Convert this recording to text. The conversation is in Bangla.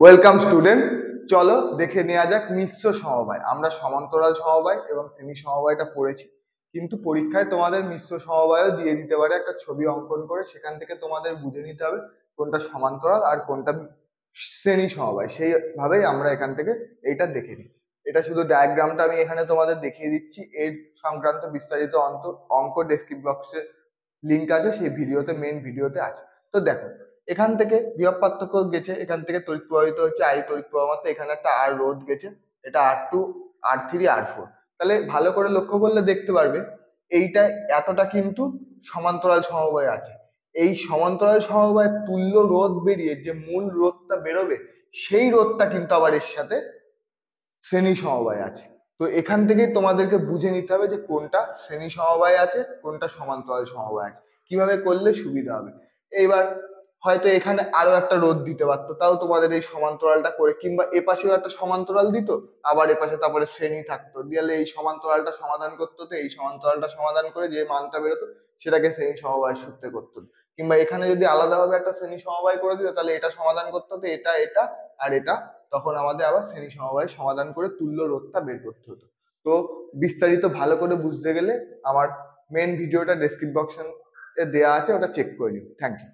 ওয়েলকাম স্টুডেন্ট, চলো দেখে নেওয়া যাক মিশ্র সমবায়। আমরা সমান্তরাল সমবায় এবং শ্রেণী সমবায়টা পড়েছি, কিন্তু পরীক্ষায় তোমাদের মিশ্র সমবায়ও দিয়ে দিতে পারে একটা ছবি অঙ্কন করে। সেখান থেকে তোমাদের বুঝে নিতে হবে কোনটা সমান্তরাল আর কোনটা শ্রেণী সমবায়। সেইভাবেই আমরা এখান থেকে এইটা দেখে নিই। এটা শুধু ডায়াগ্রামটা আমি এখানে তোমাদের দেখিয়ে দিচ্ছি। এর সংক্রান্ত বিস্তারিত অঙ্ক ডেসক্রিপশন বক্সে লিঙ্ক আছে, সেই ভিডিওতে, মেন ভিডিওতে আছে। তো দেখো, এখান থেকে বিভব পার্থক্য গেছে, এখান থেকে তড়িৎ প্রবাহিত হচ্ছে আই তড়িৎ প্রবাহ মাত্রা, এখানে একটা আর রোধ গেছে, এটা R2 R3 R4। তাহলে ভালো করে লক্ষ্য করলে দেখতে পারবে এইটা এতটা কিন্তু সমান্তরাল সমবায় আছে। এই সমান্তরাল সমবায়ের তুল্য রোধ বেরিয়ে যে মূল রোধটা বেরোবে, সেই রোধটা কিন্তু আবার এর সাথে শ্রেণী সমবায় আছে। তো এখান থেকেই তোমাদেরকে বুঝে নিতে হবে যে কোনটা শ্রেণী সমবায় আছে, কোনটা সমান্তরাল সমবায় আছে। কিভাবে করলে সুবিধা হবে। এইবার হয়তো এখানে আরো একটা রোধ দিতে পারতো, তাও তোমাদের এই সমান্তরালটা করে, কিংবা এপাশেও একটা সমান্তরাল দিত, আবার এপাশে তারপরে শ্রেণী থাকতো, দিয়ালে এই সমান্তরালটা সমাধান করতে হতো, এই সমান্তরালটা সমাধান করে যে মানটা বেরোতো সেটাকে শ্রেণী সমবায় সূত্রে করতে হতো। কিংবা এখানে যদি আলাদাভাবে একটা শ্রেণী সমবায় করে দিত, তাহলে এটা সমাধান করতে হতো, এটা এটা আর এটা, তখন আমাদের আবার শ্রেণী সমবায় সমাধান করে তুল্য রোধটা বের করতে হতো। তো বিস্তারিত ভালো করে বুঝতে গেলে আমার মেন ভিডিওটা ডেসক্রিপশন এ দেওয়া আছে, ওটা চেক করে নিও। Thank you.